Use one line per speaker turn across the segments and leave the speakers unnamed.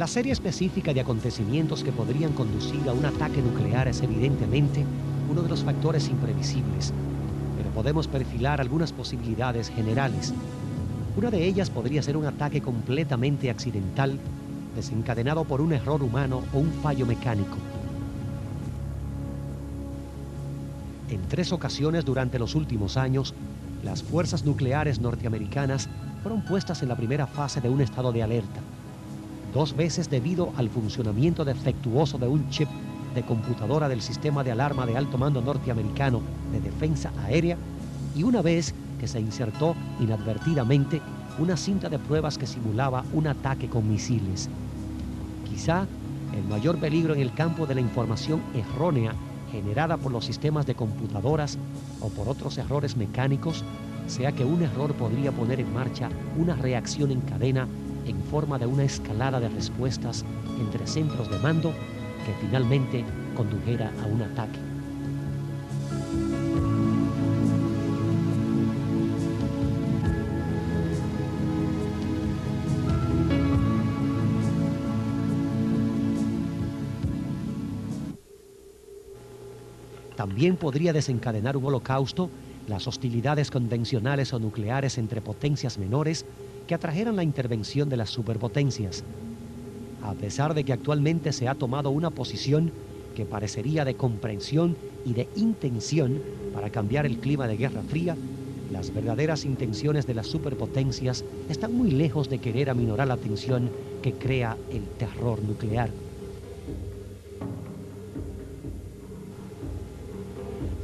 La serie específica de acontecimientos que podrían conducir a un ataque nuclear es evidentemente uno de los factores imprevisibles, pero podemos perfilar algunas posibilidades generales. Una de ellas podría ser un ataque completamente accidental, desencadenado por un error humano o un fallo mecánico. En 3 ocasiones durante los últimos años, las fuerzas nucleares norteamericanas fueron puestas en la primera fase de un estado de alerta. 2 veces debido al funcionamiento defectuoso de un chip de computadora del sistema de alarma de alto mando norteamericano de defensa aérea, y una vez que se insertó inadvertidamente una cinta de pruebas que simulaba un ataque con misiles. Quizá el mayor peligro en el campo de la información errónea generada por los sistemas de computadoras o por otros errores mecánicos sea que un error podría poner en marcha una reacción en cadena en forma de una escalada de respuestas entre centros de mando que finalmente condujera a un ataque. También podría desencadenar un holocausto las hostilidades convencionales o nucleares entre potencias menores que atrajeran la intervención de las superpotencias. A pesar de que actualmente se ha tomado una posición que parecería de comprensión y de intención para cambiar el clima de Guerra Fría, las verdaderas intenciones de las superpotencias están muy lejos de querer aminorar la tensión que crea el terror nuclear.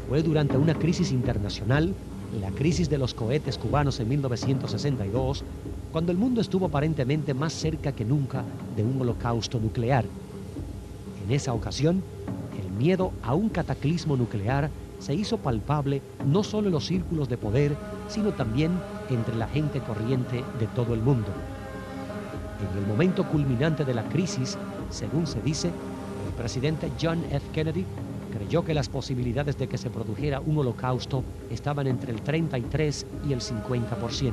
Fue durante una crisis internacional, la crisis de los cohetes cubanos en 1962, cuando el mundo estuvo aparentemente más cerca que nunca de un holocausto nuclear. En esa ocasión, el miedo a un cataclismo nuclear se hizo palpable no solo en los círculos de poder, sino también entre la gente corriente de todo el mundo. En el momento culminante de la crisis, según se dice, el presidente John F. Kennedy creyó que las posibilidades de que se produjera un holocausto estaban entre el 33 y el 50%.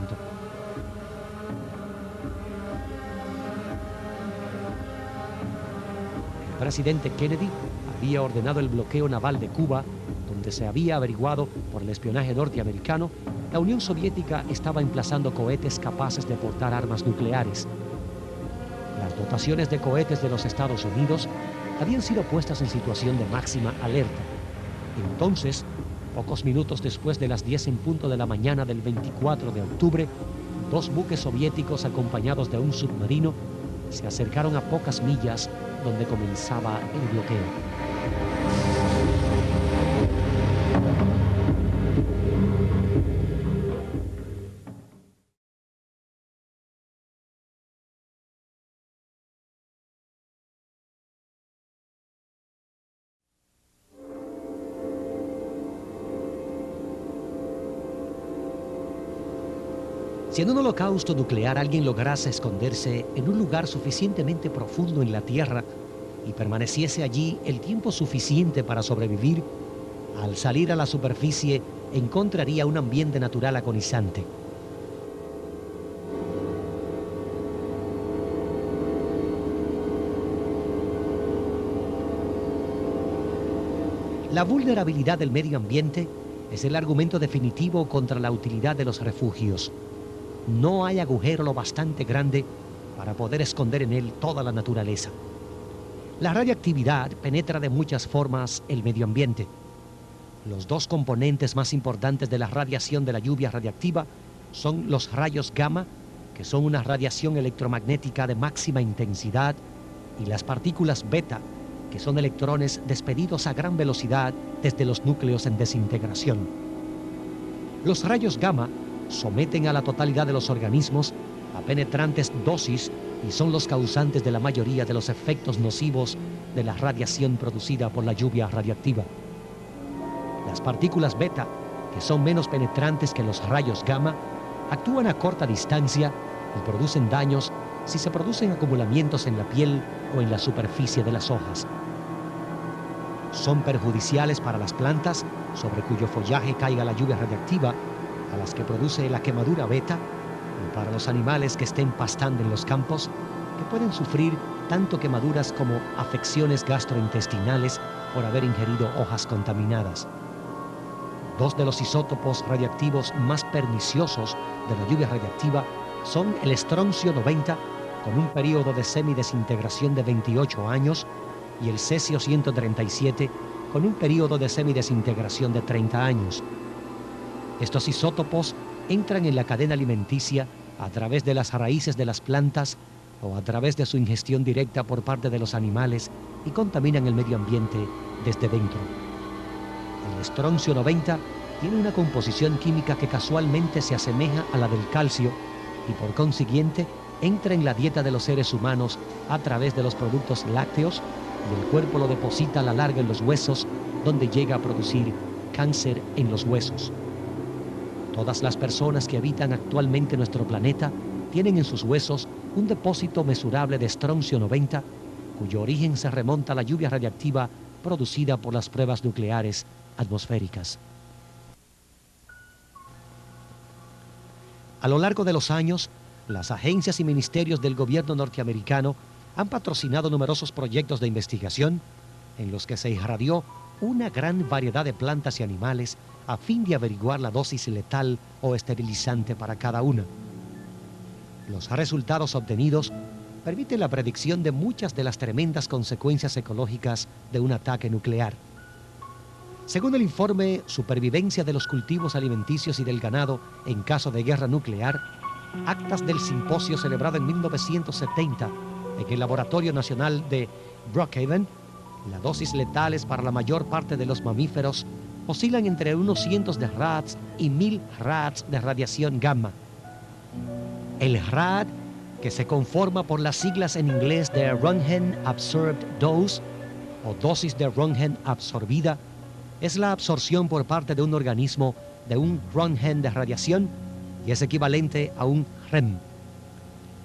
El presidente Kennedy había ordenado el bloqueo naval de Cuba, donde se había averiguado por el espionaje norteamericano, la Unión Soviética estaba emplazando cohetes capaces de portar armas nucleares. Las dotaciones de cohetes de los Estados Unidos habían sido puestas en situación de máxima alerta. Entonces, pocos minutos después de las 10 en punto de la mañana del 24 de octubre, 2 buques soviéticos acompañados de un submarino se acercaron a pocas millas donde comenzaba el bloqueo. Si en un holocausto nuclear alguien lograse esconderse en un lugar suficientemente profundo en la Tierra y permaneciese allí el tiempo suficiente para sobrevivir, al salir a la superficie encontraría un ambiente natural agonizante. La vulnerabilidad del medio ambiente es el argumento definitivo contra la utilidad de los refugios. No hay agujero lo bastante grande para poder esconder en él toda la naturaleza. La radiactividad penetra de muchas formas el medio ambiente. Los 2 componentes más importantes de la radiación de la lluvia radiactiva son los rayos gamma, que son una radiación electromagnética de máxima intensidad, y las partículas beta, que son electrones despedidos a gran velocidad desde los núcleos en desintegración. Los rayos gamma someten a la totalidad de los organismos a penetrantes dosis y son los causantes de la mayoría de los efectos nocivos de la radiación producida por la lluvia radiactiva. Las partículas beta, que son menos penetrantes que los rayos gamma, actúan a corta distancia y producen daños si se producen acumulamientos en la piel o en la superficie de las hojas. Son perjudiciales para las plantas sobre cuyo follaje caiga la lluvia radiactiva, a las que produce la quemadura beta, y para los animales que estén pastando en los campos, que pueden sufrir tanto quemaduras como afecciones gastrointestinales por haber ingerido hojas contaminadas. Dos de los isótopos radiactivos más perniciosos de la lluvia radiactiva son el estroncio 90, con un periodo de semidesintegración de 28 años, y el cesio 137, con un periodo de semidesintegración de 30 años. Estos isótopos entran en la cadena alimenticia a través de las raíces de las plantas o a través de su ingestión directa por parte de los animales y contaminan el medio ambiente desde dentro. El estroncio 90 tiene una composición química que casualmente se asemeja a la del calcio y por consiguiente entra en la dieta de los seres humanos a través de los productos lácteos y el cuerpo lo deposita a la larga en los huesos, donde llega a producir cáncer en los huesos. Todas las personas que habitan actualmente nuestro planeta tienen en sus huesos un depósito mesurable de estroncio 90, cuyo origen se remonta a la lluvia radiactiva producida por las pruebas nucleares atmosféricas. A lo largo de los años, las agencias y ministerios del gobierno norteamericano han patrocinado numerosos proyectos de investigación en los que se irradió una gran variedad de plantas y animales a fin de averiguar la dosis letal o esterilizante para cada una. Los resultados obtenidos permiten la predicción de muchas de las tremendas consecuencias ecológicas de un ataque nuclear. Según el informe Supervivencia de los cultivos alimenticios y del ganado en caso de guerra nuclear, actas del simposio celebrado en 1970 en el Laboratorio Nacional de Brookhaven, las dosis letales para la mayor parte de los mamíferos oscilan entre unos cientos de rads y 1000 rads de radiación gamma. El rad, que se conforma por las siglas en inglés de Röntgen Absorbed Dose o dosis de Röntgen absorbida, es la absorción por parte de un organismo de un Röntgen de radiación y es equivalente a un REM.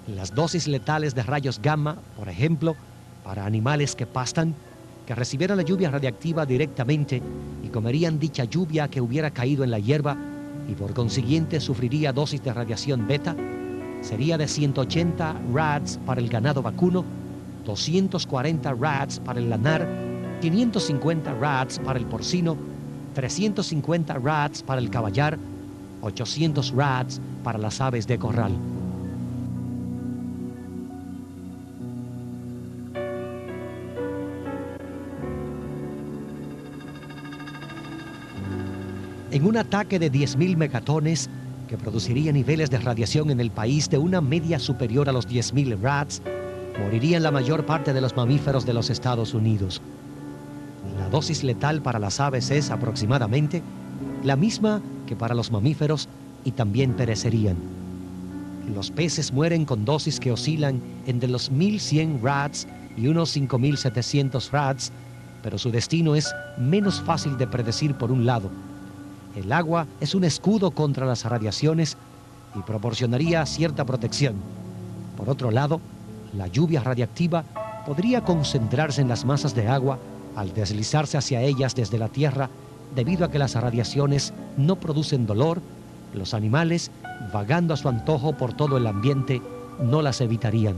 Las dosis letales de rayos gamma, por ejemplo, para animales que pastan, que recibieran la lluvia radiactiva directamente y comerían dicha lluvia que hubiera caído en la hierba y por consiguiente sufriría dosis de radiación beta, sería de 180 rads para el ganado vacuno, 240 rads para el lanar, 550 rads para el porcino, 350 rads para el caballar, 800 rads para las aves de corral. En un ataque de 10.000 megatones, que produciría niveles de radiación en el país de una media superior a los 10.000 rads, morirían la mayor parte de los mamíferos de los Estados Unidos. La dosis letal para las aves es aproximadamente la misma que para los mamíferos y también perecerían. Los peces mueren con dosis que oscilan entre los 1.100 rads y unos 5.700 rads, pero su destino es menos fácil de predecir por un lado. El agua es un escudo contra las radiaciones y proporcionaría cierta protección. Por otro lado, la lluvia radiactiva podría concentrarse en las masas de agua al deslizarse hacia ellas desde la Tierra, debido a que las radiaciones no producen dolor. Los animales, vagando a su antojo por todo el ambiente, no las evitarían.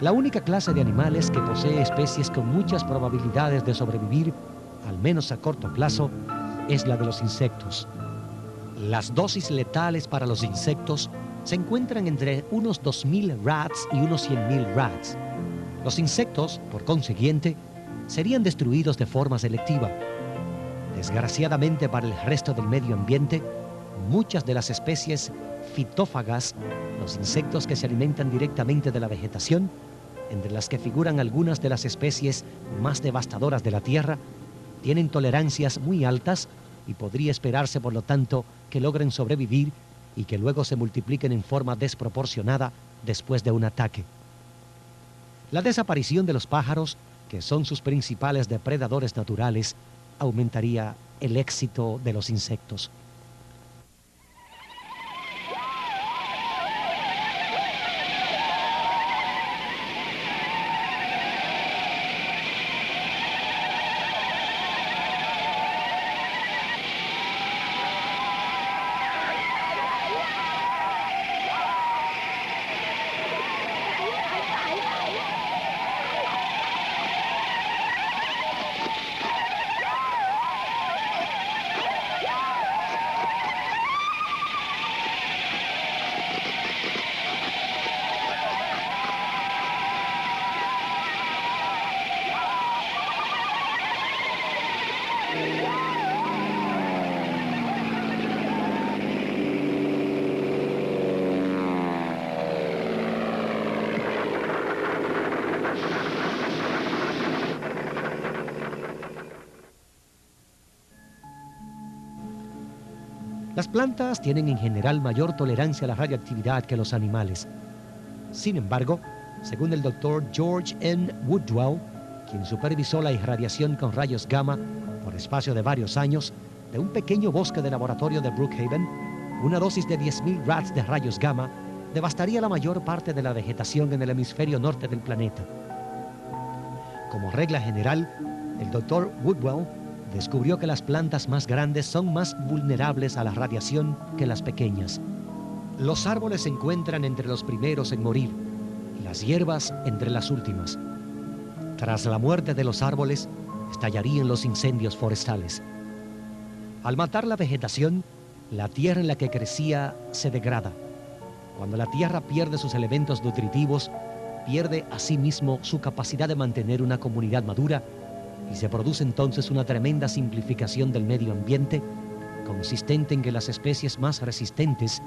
La única clase de animales que posee especies con muchas probabilidades de sobrevivir, al menos a corto plazo, es la de los insectos. Las dosis letales para los insectos se encuentran entre unos 2.000 rads y unos 100.000 rads. Los insectos, por consiguiente, serían destruidos de forma selectiva. Desgraciadamente para el resto del medio ambiente, muchas de las especies fitófagas, los insectos que se alimentan directamente de la vegetación, entre las que figuran algunas de las especies más devastadoras de la Tierra, tienen tolerancias muy altas y podría esperarse, por lo tanto, que logren sobrevivir y que luego se multipliquen en forma desproporcionada después de un ataque. La desaparición de los pájaros, que son sus principales depredadores naturales, aumentaría el éxito de los insectos. Las plantas tienen en general mayor tolerancia a la radioactividad que los animales. Sin embargo, según el doctor George N. Woodwell, quien supervisó la irradiación con rayos gamma por espacio de varios años de un pequeño bosque de laboratorio de Brookhaven, una dosis de 10.000 rads de rayos gamma devastaría la mayor parte de la vegetación en el hemisferio norte del planeta. Como regla general, el doctor Woodwell descubrió que las plantas más grandes son más vulnerables a la radiación que las pequeñas. Los árboles se encuentran entre los primeros en morir y las hierbas entre las últimas. Tras la muerte de los árboles, estallarían los incendios forestales. Al matar la vegetación, la tierra en la que crecía se degrada. Cuando la tierra pierde sus elementos nutritivos, pierde asimismo su capacidad de mantener una comunidad madura y se produce entonces una tremenda simplificación del medio ambiente, consistente en que las especies más resistentes,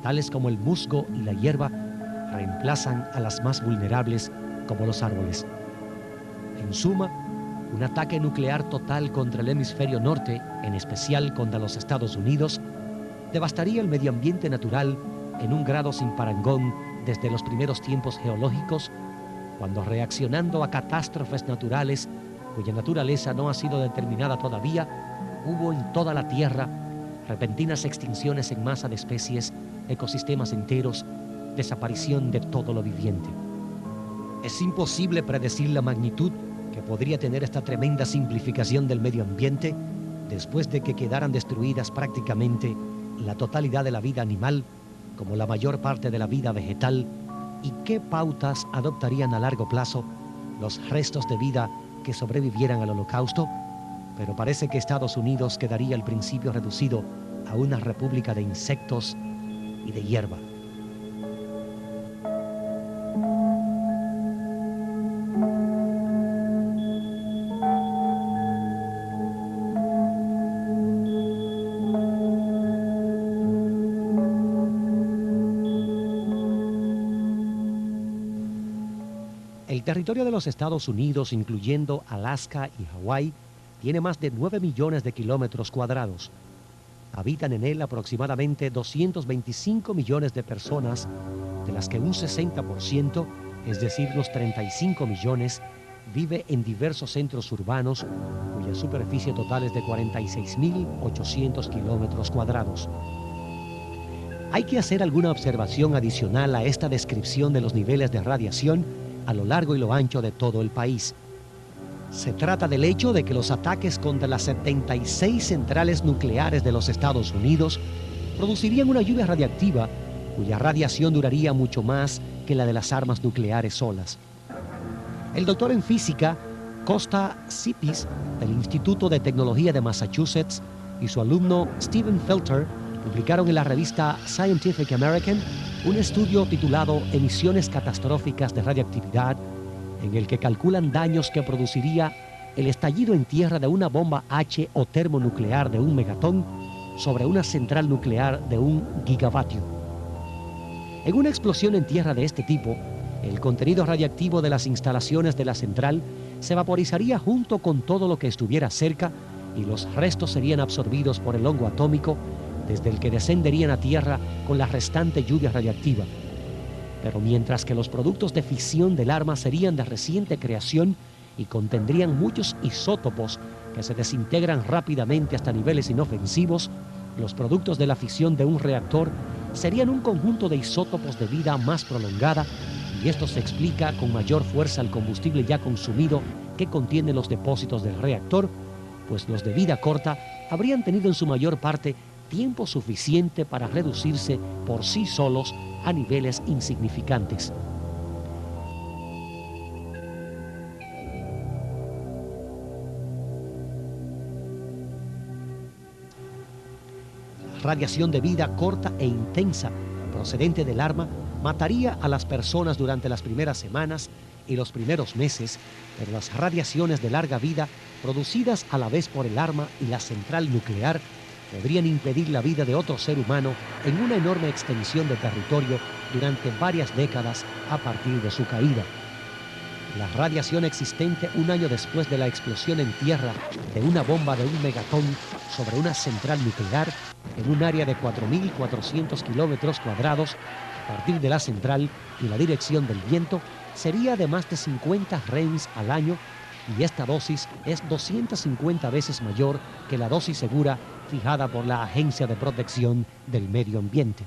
tales como el musgo y la hierba, reemplazan a las más vulnerables como los árboles. En suma, un ataque nuclear total contra el hemisferio norte, en especial contra los Estados Unidos, devastaría el medio ambiente natural en un grado sin parangón desde los primeros tiempos geológicos, cuando reaccionando a catástrofes naturales cuya naturaleza no ha sido determinada todavía, hubo en toda la Tierra repentinas extinciones en masa de especies, ecosistemas enteros, desaparición de todo lo viviente. Es imposible predecir la magnitud que podría tener esta tremenda simplificación del medio ambiente después de que quedaran destruidas prácticamente la totalidad de la vida animal, como la mayor parte de la vida vegetal, y qué pautas adoptarían a largo plazo los restos de vida que sobrevivieran al Holocausto, pero parece que Estados Unidos quedaría al principio reducido a una república de insectos y de hierba. El territorio de los Estados Unidos, incluyendo Alaska y Hawái, tiene más de 9 millones de kilómetros cuadrados. Habitan en él aproximadamente 225 millones de personas, de las que un 60%, es decir, los 35 millones, vive en diversos centros urbanos, cuya superficie total es de 46.800 kilómetros cuadrados. Hay que hacer alguna observación adicional a esta descripción de los niveles de radiación a lo largo y lo ancho de todo el país. Se trata del hecho de que los ataques contra las 76 centrales nucleares de los Estados Unidos producirían una lluvia radiactiva cuya radiación duraría mucho más que la de las armas nucleares solas. El doctor en física Costa Sipis, del Instituto de Tecnología de Massachusetts, y su alumno Stephen Felter publicaron en la revista Scientific American un estudio titulado Emisiones catastróficas de radiactividad, en el que calculan daños que produciría el estallido en tierra de una bomba H o termonuclear de 1 megatón sobre una central nuclear de 1 gigavatio. En una explosión en tierra de este tipo, el contenido radiactivo de las instalaciones de la central se vaporizaría junto con todo lo que estuviera cerca y los restos serían absorbidos por el hongo atómico, desde el que descenderían a tierra con la restante lluvia radiactiva. Pero mientras que los productos de fisión del arma serían de reciente creación y contendrían muchos isótopos que se desintegran rápidamente hasta niveles inofensivos, los productos de la fisión de un reactor serían un conjunto de isótopos de vida más prolongada, y esto se explica con mayor fuerza al combustible ya consumido que contienen los depósitos del reactor, pues los de vida corta habrían tenido en su mayor parte tiempo suficiente para reducirse por sí solos a niveles insignificantes. La radiación de vida corta e intensa procedente del arma mataría a las personas durante las primeras semanas y los primeros meses, pero las radiaciones de larga vida producidas a la vez por el arma y la central nuclear podrían impedir la vida de otro ser humano en una enorme extensión de territorio durante varias décadas a partir de su caída. La radiación existente un año después de la explosión en tierra de una bomba de 1 megatón sobre una central nuclear en un área de 4.400 kilómetros cuadrados, a partir de la central y la dirección del viento, sería de más de 50 rems al año, y esta dosis es 250 veces mayor que la dosis segura fijada por la Agencia de Protección del Medio Ambiente.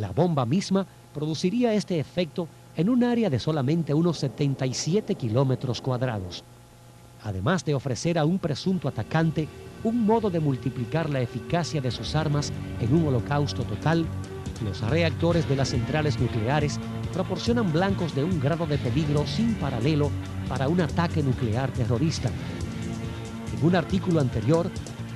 La bomba misma produciría este efecto en un área de solamente unos 77 kilómetros cuadrados, además de ofrecer a un presunto atacante un modo de multiplicar la eficacia de sus armas en un holocausto total. Los reactores de las centrales nucleares proporcionan blancos de un grado de peligro sin paralelo para un ataque nuclear terrorista. En un artículo anterior,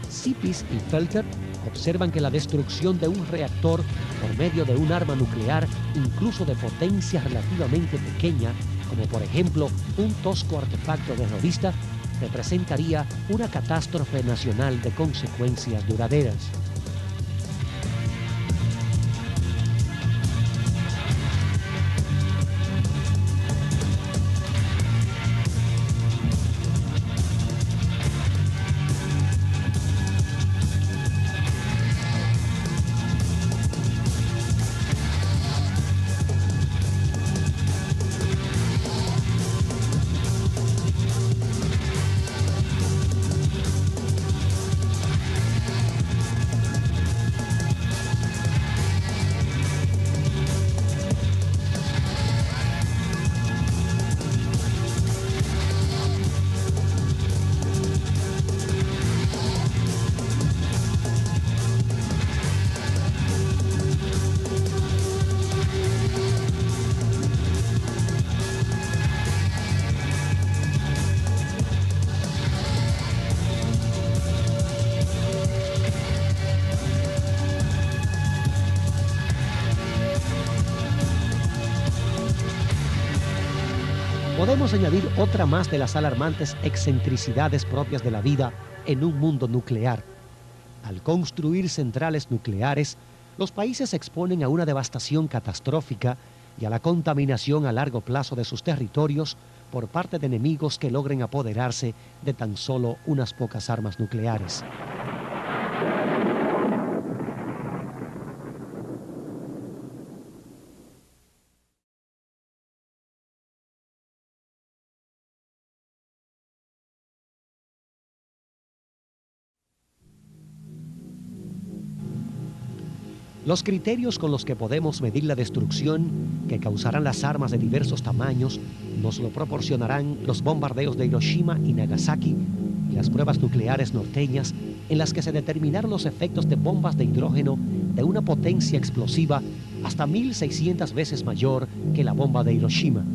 Sipis y Felter observan que la destrucción de un reactor por medio de un arma nuclear, incluso de potencia relativamente pequeña, como por ejemplo un tosco artefacto terrorista, representaría una catástrofe nacional de consecuencias duraderas. Podemos añadir otra más de las alarmantes excentricidades propias de la vida en un mundo nuclear. Al construir centrales nucleares, los países se exponen a una devastación catastrófica y a la contaminación a largo plazo de sus territorios por parte de enemigos que logren apoderarse de tan solo unas pocas armas nucleares. Los criterios con los que podemos medir la destrucción que causarán las armas de diversos tamaños nos lo proporcionarán los bombardeos de Hiroshima y Nagasaki y las pruebas nucleares norteñas, en las que se determinaron los efectos de bombas de hidrógeno de una potencia explosiva hasta 1.600 veces mayor que la bomba de Hiroshima.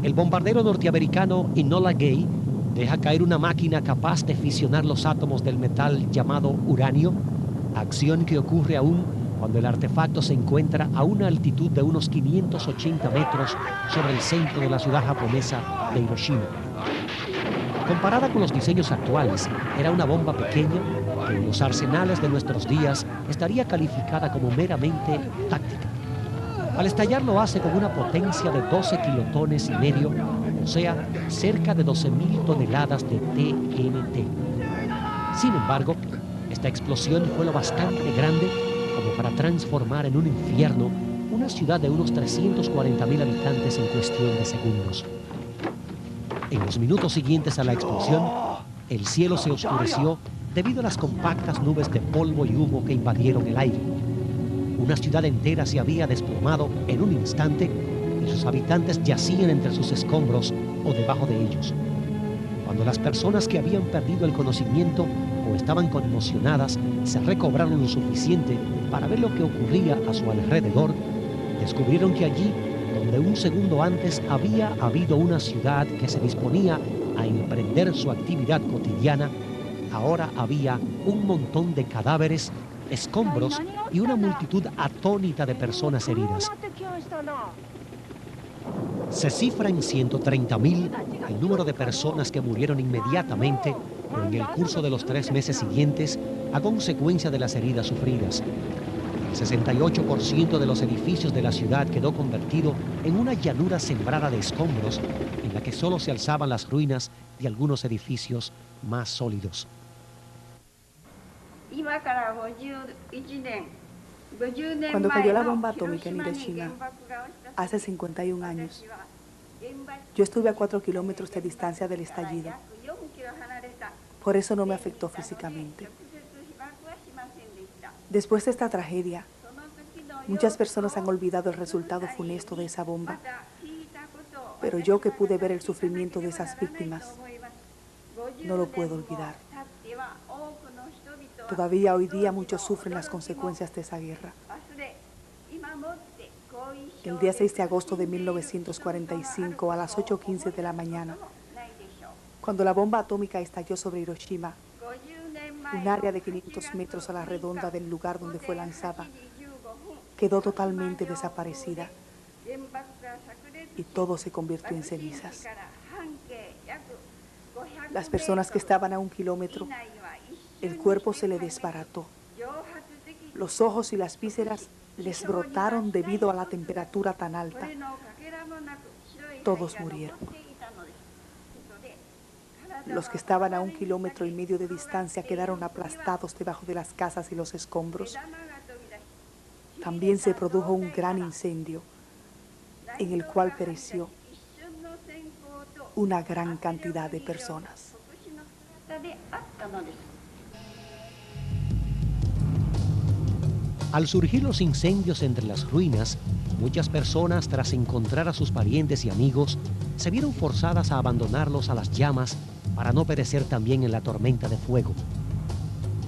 El bombardero norteamericano Enola Gay deja caer una máquina capaz de fisionar los átomos del metal llamado uranio, acción que ocurre aún cuando el artefacto se encuentra a una altitud de unos 580 metros sobre el centro de la ciudad japonesa de Hiroshima. Comparada con los diseños actuales, era una bomba pequeña que en los arsenales de nuestros días estaría calificada como meramente táctica. Al estallar lo hace con una potencia de 12 kilotones y medio, o sea, cerca de 12.000 toneladas de TNT. Sin embargo, esta explosión fue lo bastante grande como para transformar en un infierno una ciudad de unos 340.000 habitantes en cuestión de segundos. En los minutos siguientes a la explosión, el cielo se oscureció debido a las compactas nubes de polvo y humo que invadieron el aire. Una ciudad entera se había desplomado en un instante y sus habitantes yacían entre sus escombros o debajo de ellos. Cuando las personas que habían perdido el conocimiento o estaban conmocionadas se recobraron lo suficiente para ver lo que ocurría a su alrededor, descubrieron que allí, donde un segundo antes había habido una ciudad que se disponía a emprender su actividad cotidiana, ahora había un montón de cadáveres, escombros y una multitud atónita de personas heridas. Se cifra en 130.000 el número de personas que murieron inmediatamente o en el curso de los 3 meses siguientes a consecuencia de las heridas sufridas. El 68% de los edificios de la ciudad quedó convertido en una llanura sembrada de escombros en la que solo se alzaban las ruinas de algunos edificios más sólidos.
Cuando cayó la bomba atómica en Hiroshima, hace 51 años, yo estuve a 4 kilómetros de distancia del estallido. Por eso no me afectó físicamente. Después de esta tragedia, muchas personas han olvidado el resultado funesto de esa bomba. Pero yo, que pude ver el sufrimiento de esas víctimas, no lo puedo olvidar. Todavía hoy día muchos sufren las consecuencias de esa guerra. El día 6 de agosto de 1945, a las 8:15 de la mañana, cuando la bomba atómica estalló sobre Hiroshima, un área de 500 metros a la redonda del lugar donde fue lanzada quedó totalmente desaparecida y todo se convirtió en cenizas. Las personas que estaban a 1 kilómetro, el cuerpo se le desbarató. Los ojos y las vísceras les brotaron debido a la temperatura tan alta. Todos murieron. Los que estaban a 1,5 kilómetros de distancia quedaron aplastados debajo de las casas y los escombros. También se produjo un gran incendio en el cual pereció una gran cantidad de personas.
Al surgir los incendios entre las ruinas, muchas personas, tras encontrar a sus parientes y amigos, se vieron forzadas a abandonarlos a las llamas para no perecer también en la tormenta de fuego.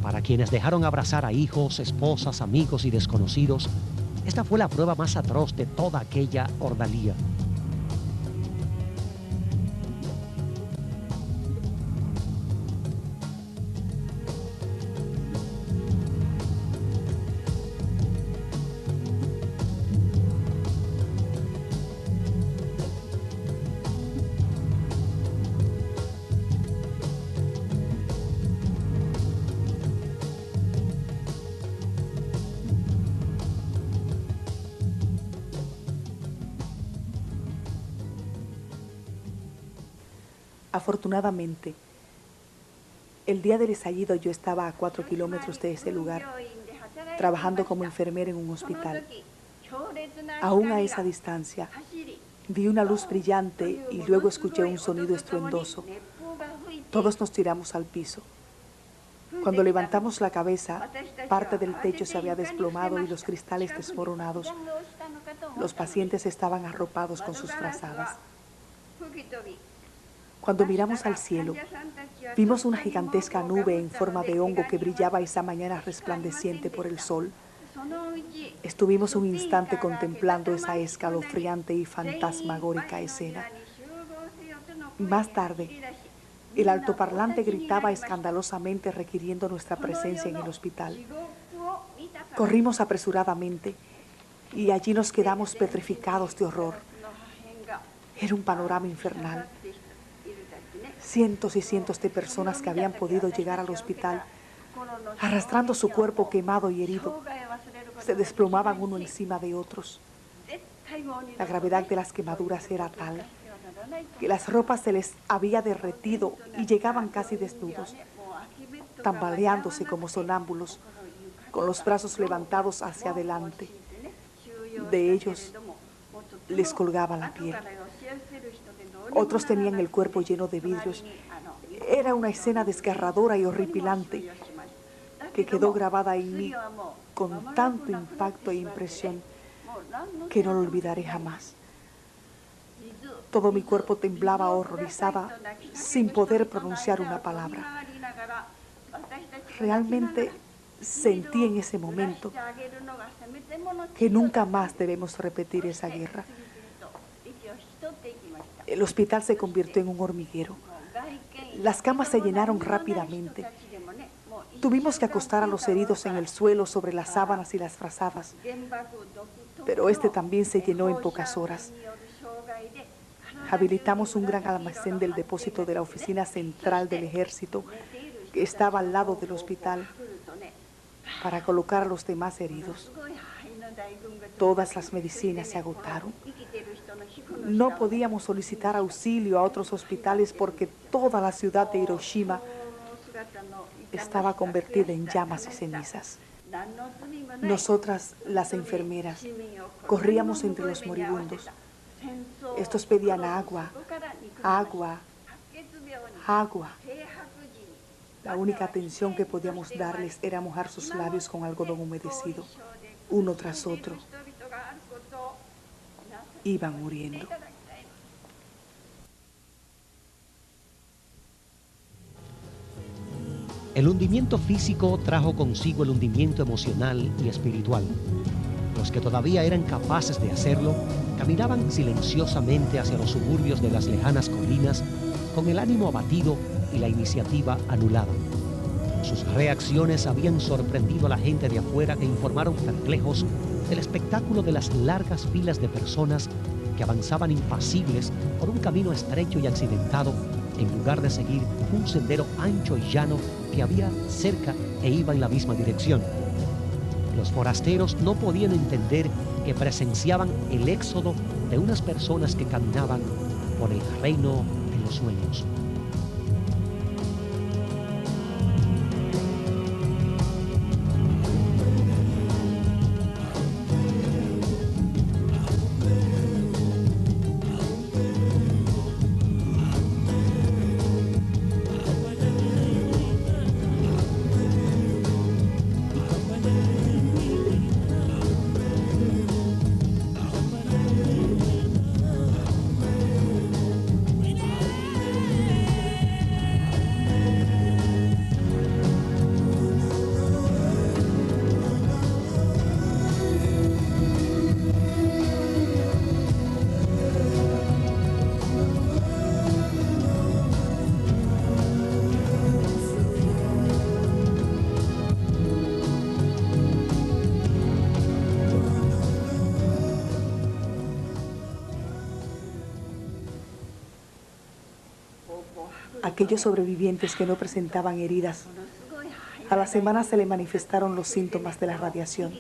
Para quienes dejaron abrazar a hijos, esposas, amigos y desconocidos, esta fue la prueba más atroz de toda aquella ordalía.
Afortunadamente, el día del estallido yo estaba a 4 kilómetros de ese lugar, trabajando como enfermera en un hospital. Aún a esa distancia, vi una luz brillante y luego escuché un sonido estruendoso. Todos nos tiramos al piso. Cuando levantamos la cabeza, parte del techo se había desplomado y los cristales desmoronados. Los pacientes estaban arropados con sus frazadas. Cuando miramos al cielo, vimos una gigantesca nube en forma de hongo que brillaba esa mañana resplandeciente por el sol. Estuvimos un instante contemplando esa escalofriante y fantasmagórica escena. Más tarde, El altoparlante gritaba escandalosamente requiriendo nuestra presencia en el hospital. Corrimos apresuradamente y allí nos quedamos petrificados de horror. Era un panorama infernal. Cientos y cientos de personas que habían podido llegar al hospital, arrastrando su cuerpo quemado y herido, se desplomaban uno encima de otros. La gravedad de las quemaduras era tal que las ropas se les había derretido y llegaban casi desnudos, tambaleándose como sonámbulos, con los brazos levantados hacia adelante. De ellos les colgaba la piel. Otros tenían el cuerpo lleno de vidrios. Era una escena desgarradora y horripilante que quedó grabada en mí con tanto impacto e impresión que no lo olvidaré jamás. Todo mi cuerpo temblaba horrorizada sin poder pronunciar una palabra. Realmente sentí en ese momento que nunca más debemos repetir esa guerra. El hospital se convirtió en un hormiguero. Las camas se llenaron rápidamente. Tuvimos que acostar a los heridos en el suelo sobre las sábanas y las frazadas, pero este también se llenó en pocas horas. Habilitamos un gran almacén del depósito de la oficina central del ejército que estaba al lado del hospital para colocar a los demás heridos. Todas las medicinas se agotaron. No podíamos solicitar auxilio a otros hospitales porque toda la ciudad de Hiroshima estaba convertida en llamas y cenizas. Nosotras, las enfermeras, corríamos entre los moribundos. Estos pedían agua, agua, agua. La única atención que podíamos darles era mojar sus labios con algodón humedecido, uno tras otro. Iban muriendo.
El hundimiento físico trajo consigo el hundimiento emocional y espiritual. Los que todavía eran capaces de hacerlo caminaban silenciosamente hacia los suburbios de las lejanas colinas con el ánimo abatido y la iniciativa anulada. Sus reacciones habían sorprendido a la gente de afuera que informaron perplejos del espectáculo de las largas filas de personas que avanzaban impasibles por un camino estrecho y accidentado en lugar de seguir un sendero ancho y llano que había cerca e iba en la misma dirección. Los forasteros no podían entender que presenciaban el éxodo de unas personas que caminaban por el reino de los sueños.
Aquellos sobrevivientes que no presentaban heridas, a la semana se le manifestaron los síntomas de la radiación.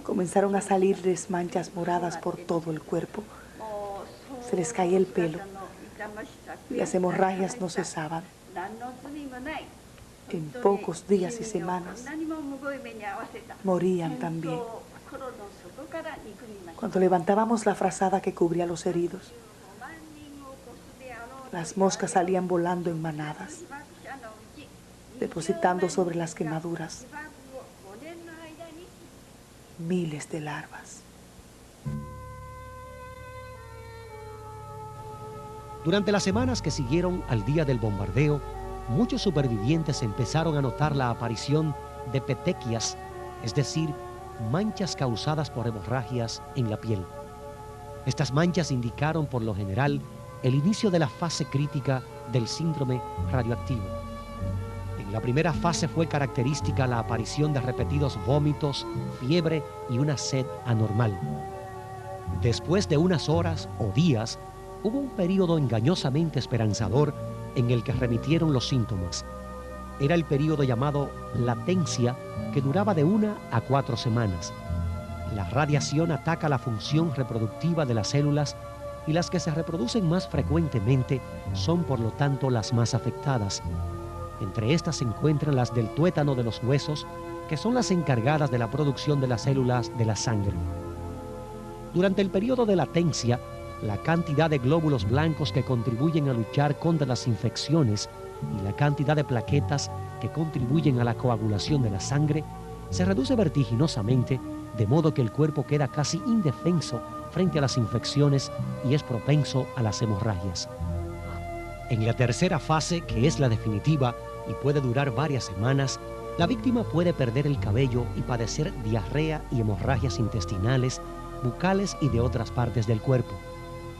Comenzaron a salirles manchas moradas por todo el cuerpo. Se les caía el pelo y las hemorragias no cesaban. En pocos días y semanas morían también. Cuando levantábamos la frazada que cubría los heridos, las moscas salían volando en manadas, depositando sobre las quemaduras miles de larvas.
Durante las semanas que siguieron al día del bombardeo, muchos supervivientes empezaron a notar la aparición de petequias, es decir, manchas causadas por hemorragias en la piel. Estas manchas indicaron por lo general el inicio de la fase crítica del síndrome radioactivo. En la primera fase fue característica la aparición de repetidos vómitos, fiebre y una sed anormal. Después de unas horas o días, hubo un periodo engañosamente esperanzador en el que remitieron los síntomas. Era el periodo llamado latencia, que duraba de 1 a 4 semanas. La radiación ataca la función reproductiva de las células y las que se reproducen más frecuentemente son, por lo tanto, las más afectadas. Entre estas se encuentran las del tuétano de los huesos, que son las encargadas de la producción de las células de la sangre. Durante el periodo de latencia, la cantidad de glóbulos blancos que contribuyen a luchar contra las infecciones y la cantidad de plaquetas que contribuyen a la coagulación de la sangre se reduce vertiginosamente, de modo que el cuerpo queda casi indefenso frente a las infecciones y es propenso a las hemorragias. En la tercera fase, que es la definitiva y puede durar varias semanas, la víctima puede perder el cabello y padecer diarrea y hemorragias intestinales, bucales y de otras partes del cuerpo.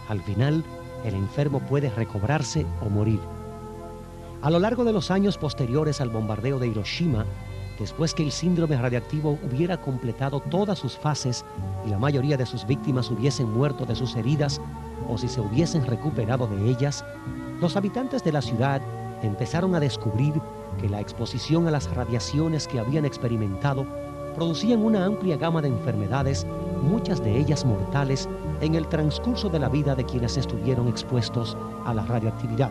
Al final, el enfermo puede recobrarse o morir. A lo largo de los años posteriores al bombardeo de Hiroshima, después que el síndrome radiactivo hubiera completado todas sus fases y la mayoría de sus víctimas hubiesen muerto de sus heridas o si se hubiesen recuperado de ellas, los habitantes de la ciudad empezaron a descubrir que la exposición a las radiaciones que habían experimentado producían una amplia gama de enfermedades, muchas de ellas mortales, en el transcurso de la vida de quienes estuvieron expuestos a la radioactividad.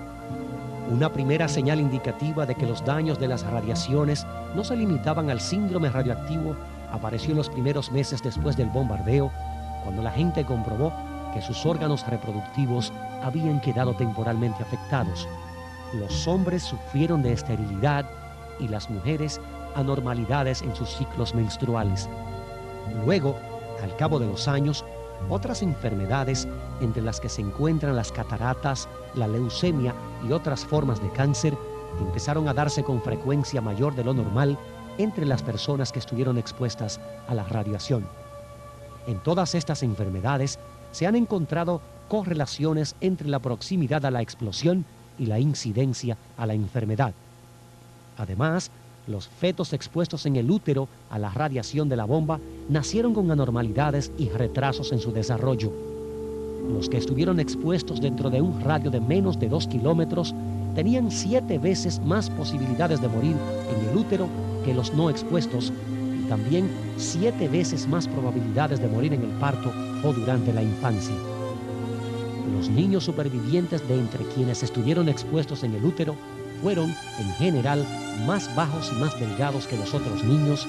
Una primera señal indicativa de que los daños de las radiaciones no se limitaban al síndrome radioactivo apareció en los primeros meses después del bombardeo, cuando la gente comprobó que sus órganos reproductivos habían quedado temporalmente afectados. Los hombres sufrieron de esterilidad y las mujeres anormalidades en sus ciclos menstruales. Luego, al cabo de los años, otras enfermedades, entre las que se encuentran las cataratas, la leucemia y otras formas de cáncer, empezaron a darse con frecuencia mayor de lo normal entre las personas que estuvieron expuestas a la radiación. En todas estas enfermedades se han encontrado correlaciones entre la proximidad a la explosión y la incidencia a la enfermedad. Además, los fetos expuestos en el útero a la radiación de la bomba nacieron con anormalidades y retrasos en su desarrollo. Los que estuvieron expuestos dentro de un radio de menos de 2 kilómetros tenían 7 veces más posibilidades de morir en el útero que los no expuestos y también 7 veces más probabilidades de morir en el parto o durante la infancia. Los niños supervivientes de entre quienes estuvieron expuestos en el útero fueron, en general, más bajos y más delgados que los otros niños,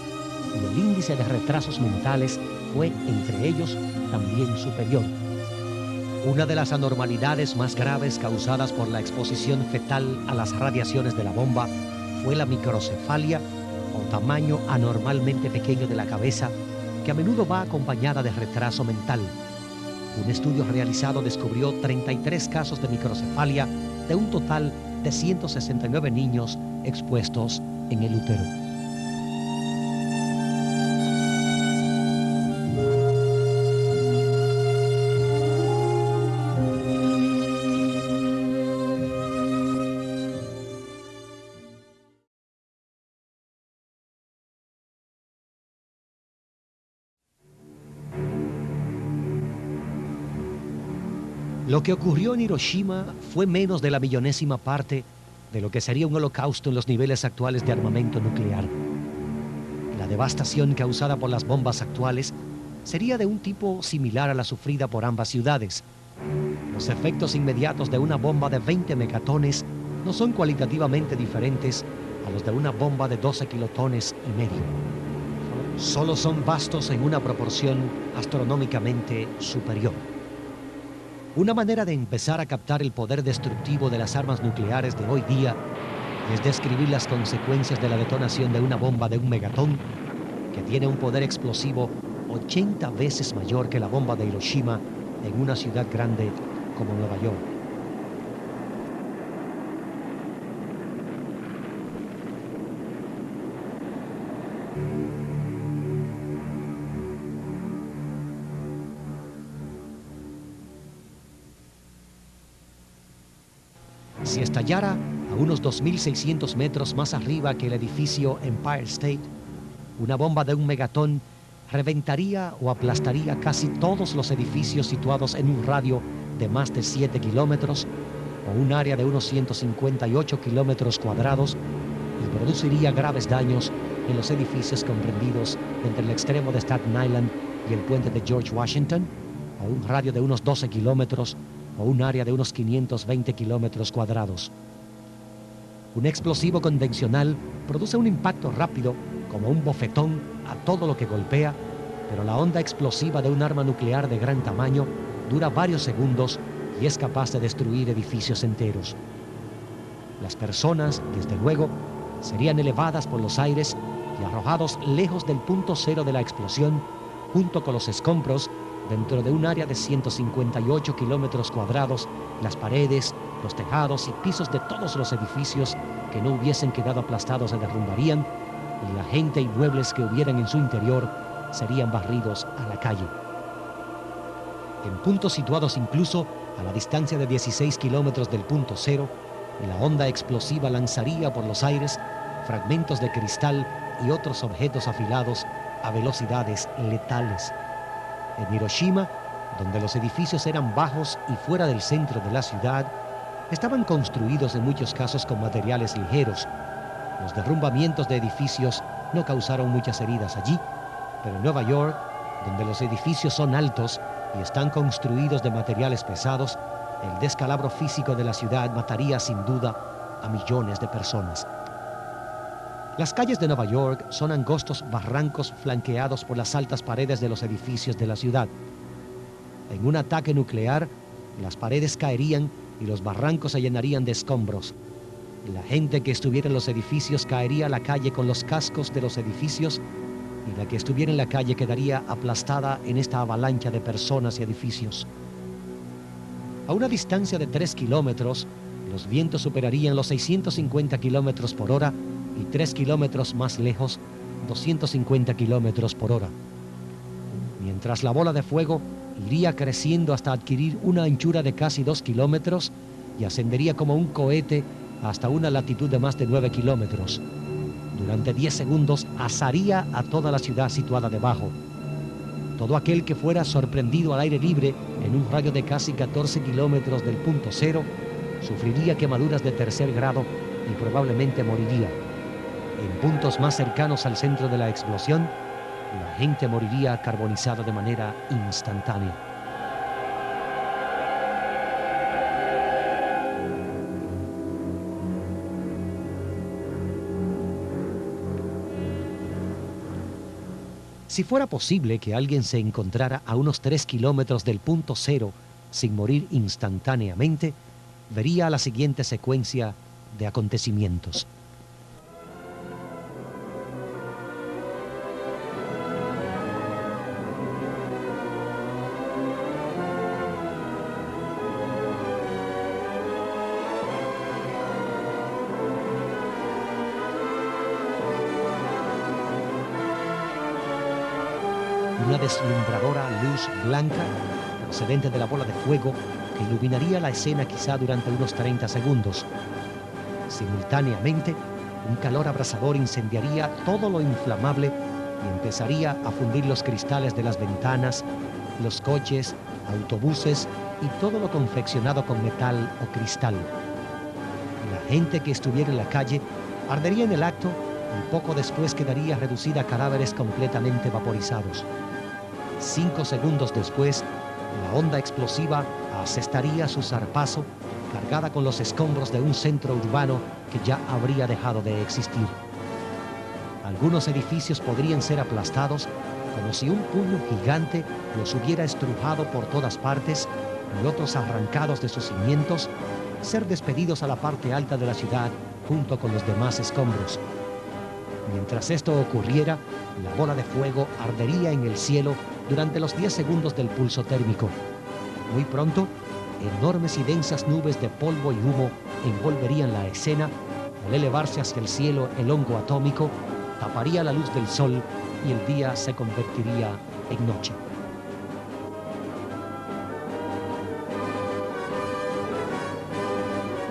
y el índice de retrasos mentales fue, entre ellos, también superior. Una de las anormalidades más graves causadas por la exposición fetal a las radiaciones de la bomba fue la microcefalia, o tamaño anormalmente pequeño de la cabeza, que a menudo va acompañada de retraso mental. Un estudio realizado descubrió 33 casos de microcefalia de un total de 169 niños expuestos en el útero. Lo que ocurrió en Hiroshima fue menos de la millonésima parte de lo que sería un holocausto en los niveles actuales de armamento nuclear. La devastación causada por las bombas actuales sería de un tipo similar a la sufrida por ambas ciudades. Los efectos inmediatos de una bomba de 20 megatones no son cualitativamente diferentes a los de una bomba de 12 kilotones y medio. Solo son vastos en una proporción astronómicamente superior. Una manera de empezar a captar el poder destructivo de las armas nucleares de hoy día es describir las consecuencias de la detonación de una bomba de 1 megatón, que tiene un poder explosivo 80 veces mayor que la bomba de Hiroshima en una ciudad grande como Nueva York. Si estallara a unos 2.600 metros más arriba que el edificio Empire State, una bomba de un megatón reventaría o aplastaría casi todos los edificios situados en un radio de más de 7 kilómetros o un área de unos 158 kilómetros cuadrados y produciría graves daños en los edificios comprendidos entre el extremo de Staten Island y el puente de George Washington, o un radio de unos 12 kilómetros o un área de unos 520 kilómetros cuadrados. Un explosivo convencional produce un impacto rápido, como un bofetón, a todo lo que golpea, pero la onda explosiva de un arma nuclear de gran tamaño dura varios segundos y es capaz de destruir edificios enteros. Las personas, desde luego, serían elevadas por los aires y arrojados lejos del punto cero de la explosión, junto con los escombros, dentro de un área de 158 kilómetros cuadrados. Las paredes, los tejados y pisos de todos los edificios que no hubiesen quedado aplastados se derrumbarían y la gente y muebles que hubieran en su interior serían barridos a la calle. En puntos situados incluso a la distancia de 16 kilómetros del punto cero, la onda explosiva lanzaría por los aires fragmentos de cristal y otros objetos afilados a velocidades letales. En Hiroshima, donde los edificios eran bajos y fuera del centro de la ciudad, estaban construidos en muchos casos con materiales ligeros. Los derrumbamientos de edificios no causaron muchas heridas allí, pero en Nueva York, donde los edificios son altos y están construidos de materiales pesados, el descalabro físico de la ciudad mataría sin duda a millones de personas. Las calles de Nueva York son angostos barrancos flanqueados por las altas paredes de los edificios de la ciudad. En un ataque nuclear, las paredes caerían y los barrancos se llenarían de escombros. La gente que estuviera en los edificios caería a la calle con los cascos de los edificios y la que estuviera en la calle quedaría aplastada en esta avalancha de personas y edificios. A una distancia de 3 kilómetros, los vientos superarían los 650 kilómetros por hora y 3 kilómetros más lejos, 250 kilómetros por hora. Mientras la bola de fuego iría creciendo hasta adquirir una anchura de casi 2 kilómetros y ascendería como un cohete hasta una latitud de más de 9 kilómetros. Durante 10 segundos asaría a toda la ciudad situada debajo. Todo aquel que fuera sorprendido al aire libre en un radio de casi 14 kilómetros del punto cero sufriría quemaduras de tercer grado y probablemente moriría. En puntos más cercanos al centro de la explosión, la gente moriría carbonizada de manera instantánea. Si fuera posible que alguien se encontrara a unos 3 kilómetros del punto cero sin morir instantáneamente, vería la siguiente secuencia de acontecimientos. Una deslumbradora luz blanca procedente de la bola de fuego que iluminaría la escena quizá durante unos 30 segundos. Simultáneamente, un calor abrasador incendiaría todo lo inflamable y empezaría a fundir los cristales de las ventanas, los coches, autobuses y todo lo confeccionado con metal o cristal. La gente que estuviera en la calle ardería en el acto y poco después quedaría reducida a cadáveres completamente vaporizados. 5 segundos después, la onda explosiva asestaría su zarpazo, cargada con los escombros de un centro urbano que ya habría dejado de existir. Algunos edificios podrían ser aplastados, como si un puño gigante los hubiera estrujado por todas partes, y otros, arrancados de sus cimientos, ser despedidos a la parte alta de la ciudad junto con los demás escombros. Mientras esto ocurriera, la bola de fuego ardería en el cielo durante los 10 segundos del pulso térmico. Muy pronto, enormes y densas nubes de polvo y humo envolverían la escena. Al elevarse hacia el cielo, el hongo atómico taparía la luz del sol y el día se convertiría en noche.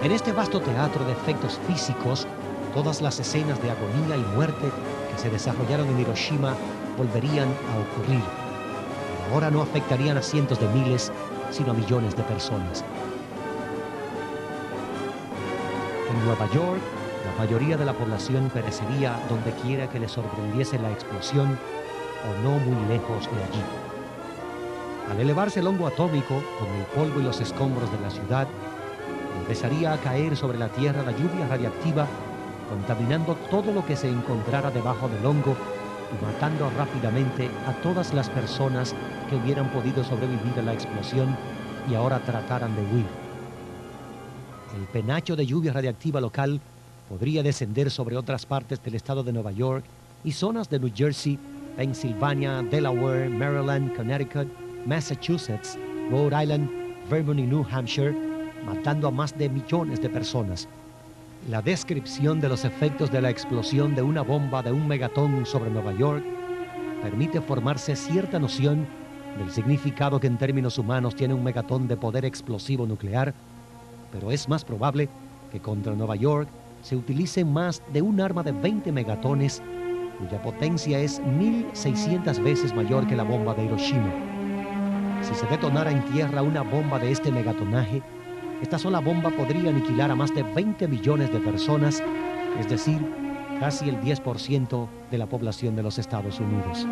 En este vasto teatro de efectos físicos, todas las escenas de agonía y muerte que se desarrollaron en Hiroshima volverían a ocurrir. Pero ahora no afectarían a cientos de miles, sino a millones de personas. En Nueva York, la mayoría de la población perecería donde quiera que le sorprendiese la explosión o no muy lejos de allí. Al elevarse el hongo atómico con el polvo y los escombros de la ciudad, empezaría a caer sobre la Tierra la lluvia radiactiva, contaminando todo lo que se encontrara debajo del hongo y matando rápidamente a todas las personas que hubieran podido sobrevivir a la explosión y ahora trataran de huir. El penacho de lluvia radiactiva local podría descender sobre otras partes del estado de Nueva York y zonas de New Jersey, Pensilvania, Delaware, Maryland, Connecticut, Massachusetts, Rhode Island, Vermont y New Hampshire, matando a más de millones de personas. La descripción de los efectos de la explosión de una bomba de un megatón sobre Nueva York permite formarse cierta noción del significado que en términos humanos tiene un megatón de poder explosivo nuclear, pero es más probable que contra Nueva York se utilice más de un arma de 20 megatones, cuya potencia es 1.600 veces mayor que la bomba de Hiroshima. Si se detonara en tierra una bomba de este megatonaje, esta sola bomba podría aniquilar a más de 20 millones de personas, es decir, casi el 10% de la población de los Estados Unidos.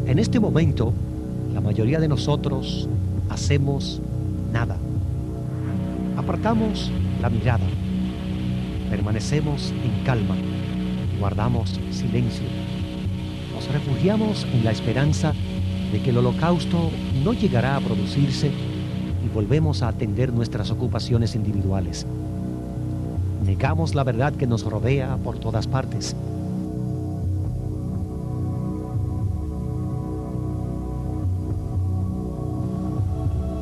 En este momento, la mayoría de nosotros hacemos nada. Apartamos la mirada, permanecemos en calma, guardamos silencio. Nos refugiamos en la esperanza de que el holocausto no llegará a producirse y volvemos a atender nuestras ocupaciones individuales. Negamos la verdad que nos rodea por todas partes.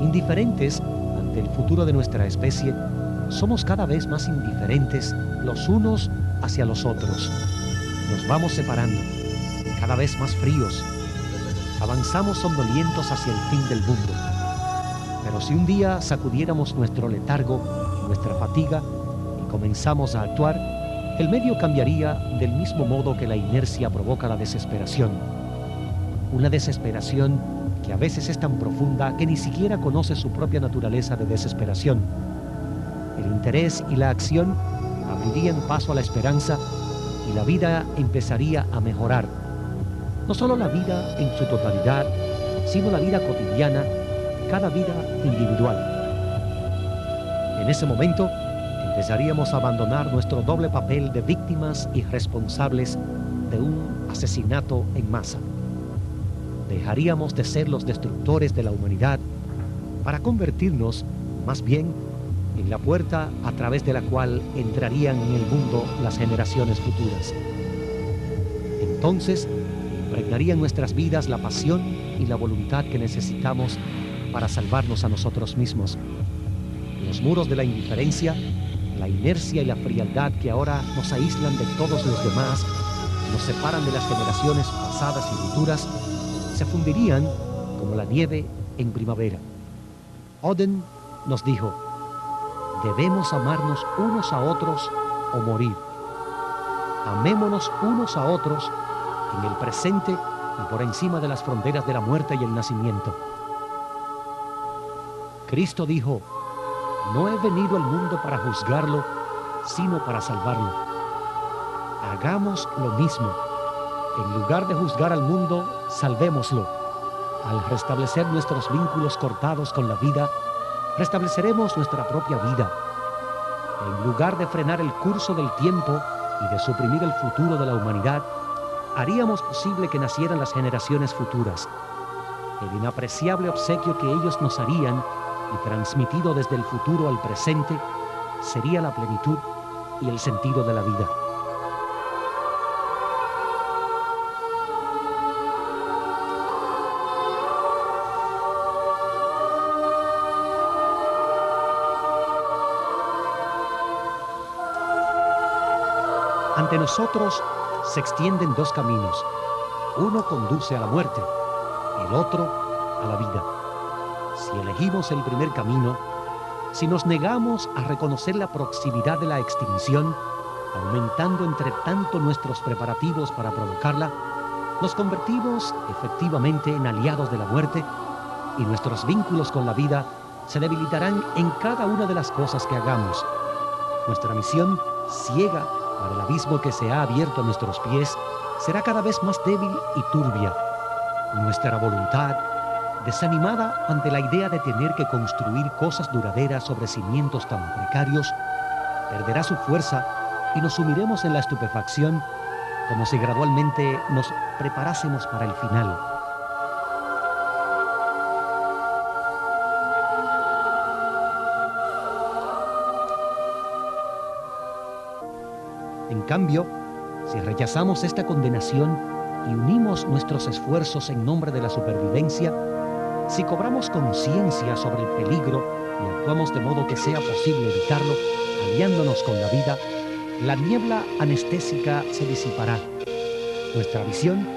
Indiferentes ante el futuro de nuestra especie, somos cada vez más indiferentes los unos hacia los otros. Nos vamos separando, cada vez más fríos. Avanzamos somnolientos hacia el fin del mundo. Pero si un día sacudiéramos nuestro letargo y nuestra fatiga y comenzamos a actuar, el medio cambiaría del mismo modo que la inercia provoca la desesperación. Una desesperación que a veces es tan profunda que ni siquiera conoce su propia naturaleza de desesperación. El interés y la acción abrirían paso a la esperanza y la vida empezaría a mejorar. No solo la vida en su totalidad, sino la vida cotidiana, cada vida individual. En ese momento empezaríamos a abandonar nuestro doble papel de víctimas y responsables de un asesinato en masa. Dejaríamos de ser los destructores de la humanidad para convertirnos, más bien, en la puerta a través de la cual entrarían en el mundo las generaciones futuras. Entonces, impregnarían nuestras vidas la pasión y la voluntad que necesitamos para salvarnos a nosotros mismos. Los muros de la indiferencia, la inercia y la frialdad que ahora nos aíslan de todos los demás, nos separan de las generaciones pasadas y futuras, se fundirían como la nieve en primavera. Oden nos dijo: debemos amarnos unos a otros o morir. Amémonos unos a otros en el presente y por encima de las fronteras de la muerte y el nacimiento. Cristo dijo: no he venido al mundo para juzgarlo, sino para salvarlo. Hagamos lo mismo. En lugar de juzgar al mundo, salvémoslo. Al restablecer nuestros vínculos cortados con la vida, restableceremos nuestra propia vida. En lugar de frenar el curso del tiempo y de suprimir el futuro de la humanidad, haríamos posible que nacieran las generaciones futuras. El inapreciable obsequio que ellos nos harían, y transmitido desde el futuro al presente, sería la plenitud y el sentido de la vida. Ante nosotros se extienden dos caminos. Uno conduce a la muerte, el otro a la vida. Si elegimos el primer camino, si nos negamos a reconocer la proximidad de la extinción, aumentando entre tanto nuestros preparativos para provocarla, nos convertimos efectivamente en aliados de la muerte y nuestros vínculos con la vida se debilitarán en cada una de las cosas que hagamos. Nuestra misión, ciega para el abismo que se ha abierto a nuestros pies, será cada vez más débil y turbia. Nuestra voluntad, desanimada ante la idea de tener que construir cosas duraderas sobre cimientos tan precarios, perderá su fuerza y nos sumiremos en la estupefacción como si gradualmente nos preparásemos para el final. En cambio, si rechazamos esta condenación y unimos nuestros esfuerzos en nombre de la supervivencia, si cobramos conciencia sobre el peligro y actuamos de modo que sea posible evitarlo, aliándonos con la vida, la niebla anestésica se disipará. Nuestra visión,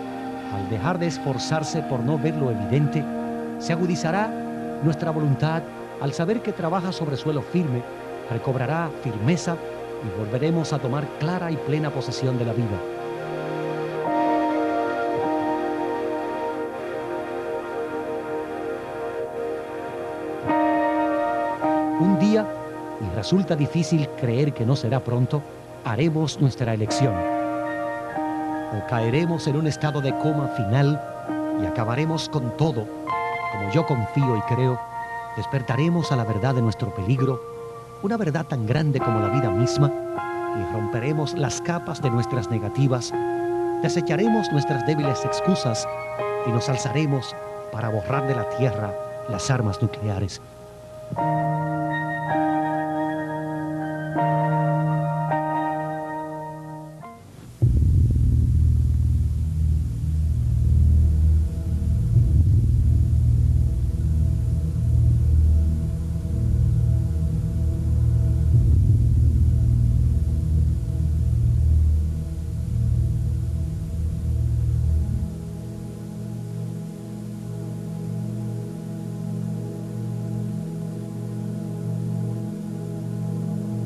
al dejar de esforzarse por no ver lo evidente, se agudizará. Nuestra voluntad, al saber que trabaja sobre suelo firme, recobrará firmeza y volveremos a tomar clara y plena posesión de la vida. Un día, y resulta difícil creer que no será pronto, haremos nuestra elección. O caeremos en un estado de coma final y acabaremos con todo. Como yo confío y creo, despertaremos a la verdad de nuestro peligro, una verdad tan grande como la vida misma, y romperemos las capas de nuestras negativas, desecharemos nuestras débiles excusas y nos alzaremos para borrar de la tierra las armas nucleares.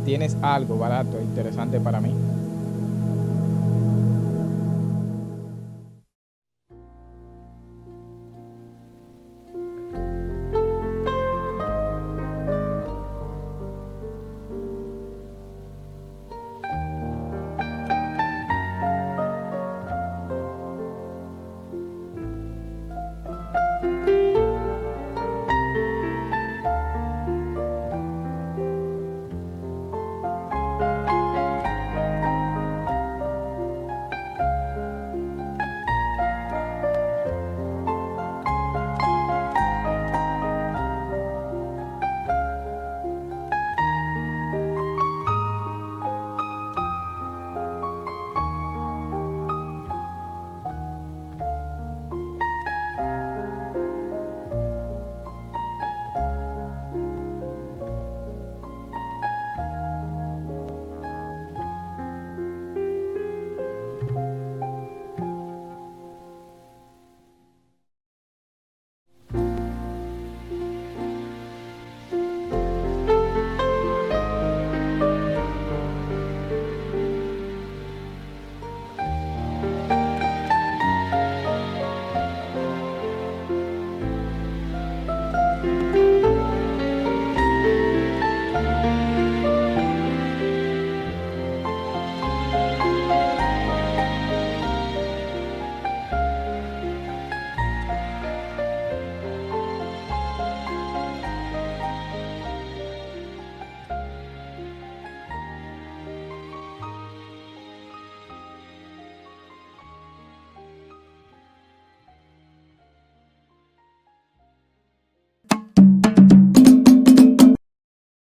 ¿Tienes algo barato e interesante para mí?